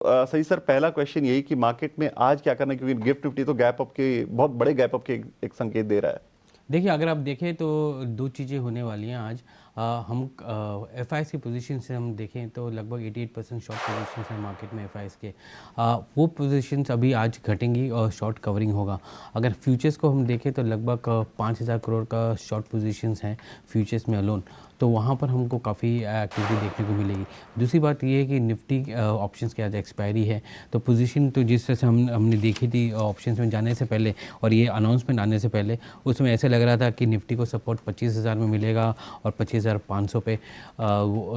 सही सर, पहला क्वेश्चन यही कि मार्केट में आज क्या करना है, क्योंकि गिफ्ट निफ्टी तो गैप अप के, बहुत बड़े गैप अप के एक संकेत दे रहा है। देखिए, अगर आप देखें तो दो चीज़ें होने वाली हैं आज। हम एफ आई की पोजीशन से हम देखें तो लगभग 88% शॉर्ट पोजीशन हैं मार्केट में एफ आई के। वो पोजीशंस अभी आज घटेंगी और शॉर्ट कवरिंग होगा। अगर फ्यूचर्स को हम देखें तो लगभग 5,000 करोड़ का शॉर्ट पोजीशंस हैं फ्यूचर्स में अलोन, तो वहाँ पर हमको काफ़ी एक्टिविटी देखने को मिलेगी। दूसरी बात ये है कि निफ्टी ऑप्शंस की आज एक्सपायरी है, तो पोजीशन तो जिस तरह से हमने देखी थी ऑप्शंस में जाने से पहले और ये अनाउंसमेंट आने से पहले, उसमें ऐसे लग रहा था कि निफ्टी को सपोर्ट 25,000 में मिलेगा और 25,500 पे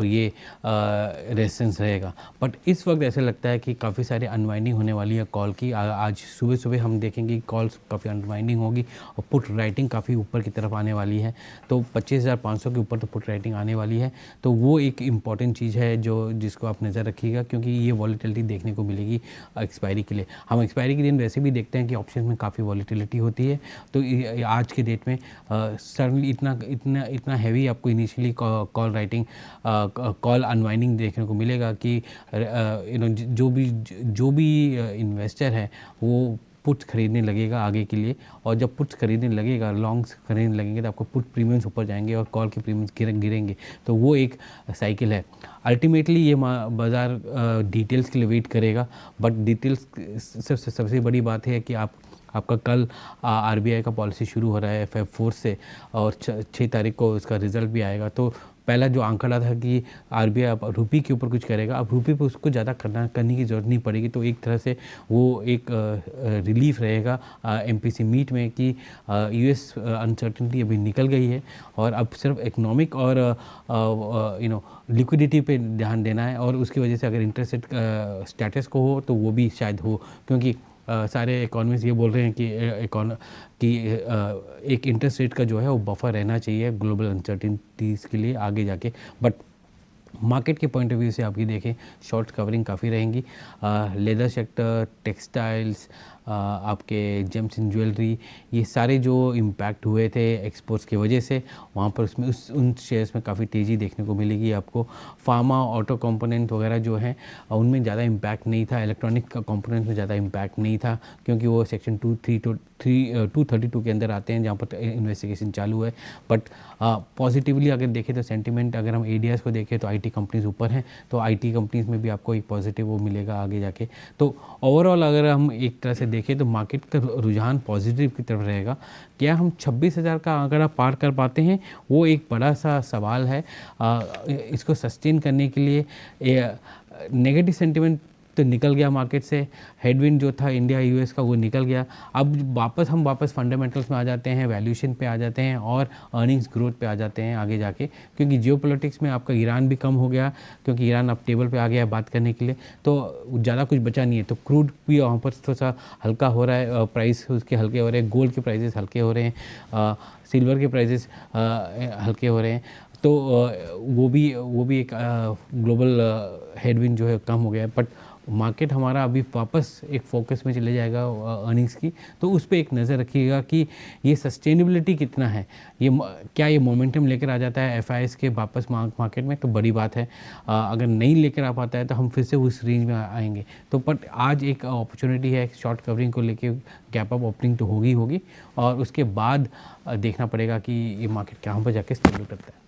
ये रेजिस्टेंस रहेगा। बट इस वक्त ऐसे लगता है कि काफ़ी सारे अनवाइंडिंग होने वाली है कॉल की। आज सुबह सुबह हम देखेंगे कि कॉल्स काफ़ी अनवाइंडिंग होगी और पुट राइटिंग काफ़ी ऊपर की तरफ आने वाली है। तो 25,500 के ऊपर तो पुट राइटिंग आने वाली है, तो वो एक इम्पॉर्टेंट चीज़ है जो जिसको आप नज़र रखिएगा, क्योंकि ये वॉलीटिलिटी देखने को मिलेगी एक्सपायरी के लिए। हम एक्सपायरी के दिन वैसे भी देखते हैं कि ऑप्शन में काफ़ी वॉलीटिलिटी होती है, तो आज के डेट में सडनली इतना इतना हैवी आपको initially call writing call unwinding देखने को मिलेगा कि जो भी इन्वेस्टर है वो पुट्स खरीदने लगेगा आगे के लिए, और जब पुट्स खरीदने लगेगा, लॉन्ग्स खरीदने लगेंगे, तो आपको पुट प्रीमियम्स ऊपर जाएंगे और कॉल के प्रीमियम्स गिरेंगे। तो वो एक साइकिल है। अल्टीमेटली ये बाज़ार डिटेल्स के लिए वेट करेगा, बट डिटेल्स सबसे बड़ी बात है कि आपका कल आरबीआई का पॉलिसी शुरू हो रहा है Feb 4 से, और 6 तारीख को उसका रिजल्ट भी आएगा। तो पहला जो आंकड़ा था कि आरबीआई अब रुपये के ऊपर कुछ करेगा, अब रुपये पे उसको ज़्यादा करने की ज़रूरत नहीं पड़ेगी। तो एक तरह से वो एक रिलीफ रहेगा एमपीसी मीट में कि यूएस अनसर्टेनिटी अभी निकल गई है और अब सिर्फ इकोनॉमिक और लिक्विडिटी पे ध्यान देना है, और उसकी वजह से अगर इंटरेस्ट रेट स्टेटस को हो तो वो भी शायद हो, क्योंकि सारे इकोनॉमिस्ट ये बोल रहे हैं कि एक इंटरेस्ट रेट का जो है वो बफर रहना चाहिए ग्लोबल अनसर्टिनिटीज़ के लिए आगे जाके। बट मार्केट के पॉइंट ऑफ व्यू से आप ये देखें, शॉर्ट कवरिंग काफ़ी रहेंगी। लेदर सेक्टर, टेक्सटाइल्स, आपके जेम्स एंड ज्वेलरी, ये सारे जो इम्पैक्ट हुए थे एक्सपोर्ट्स की वजह से, वहाँ पर उसमें उन शेयर्स में काफ़ी तेज़ी देखने को मिलेगी आपको। फार्मा, ऑटो कंपोनेंट वगैरह जो हैं उनमें ज़्यादा इम्पैक्ट नहीं था, इलेक्ट्रॉनिक कंपोनेंट्स में ज़्यादा इम्पैक्ट नहीं था, क्योंकि वो सेक्शन 232 के अंदर आते हैं जहाँ पर इन्वेस्टिगेशन चालू है। बट पॉजिटिवली अगर देखें तो सेंटिमेंट, अगर हम एडीएस को देखें तो आईटी कंपनीज़ ऊपर हैं, तो आईटी कंपनीज़ में भी आपको एक पॉजिटिव वो मिलेगा आगे जाके। तो ओवरऑल अगर हम एक तरह से देखें तो मार्केट का रुझान पॉजिटिव की तरफ रहेगा। क्या हम 26,000 का आंकड़ा पार कर पाते हैं, वो एक बड़ा सा सवाल है। इसको सस्टेन करने के लिए नेगेटिव सेंटिमेंट तो निकल गया मार्केट से, हेडविंड जो था इंडिया यूएस का वो निकल गया। अब हम वापस फंडामेंटल्स में आ जाते हैं, वैल्यूएशन पे आ जाते हैं और अर्निंग्स ग्रोथ पे आ जाते हैं आगे जाके, क्योंकि जियोपॉलिटिक्स में आपका ईरान भी कम हो गया, क्योंकि ईरान अब टेबल पे आ गया है बात करने के लिए, तो ज़्यादा कुछ बचा नहीं है। तो क्रूड भी वहाँ पर थोड़ा सा हल्का हो रहा है, प्राइस उसके हल्के हो रहे हैं, गोल्ड के प्राइजेस हल्के हो रहे हैं, सिल्वर के प्राइजेस हल्के हो रहे हैं। तो वो भी एक ग्लोबल हेडविंड जो है कम हो गया है। बट मार्केट हमारा अभी वापस एक फोकस में चले जाएगा अर्निंग्स की, तो उस पर एक नज़र रखिएगा कि ये सस्टेनेबिलिटी कितना है, क्या ये मोमेंटम लेकर आ जाता है एफआईएस के वापस मार्केट में, तो बड़ी बात है। अगर नहीं लेकर आ पाता है तो हम फिर से उस रेंज में आएंगे। तो बट आज एक अपॉर्चुनिटी है शॉर्ट कवरिंग को लेके, गैप अप ओपनिंग तो होगी और उसके बाद देखना पड़ेगा कि ये मार्केट कहाँ पर जाके स्टेबल करता है।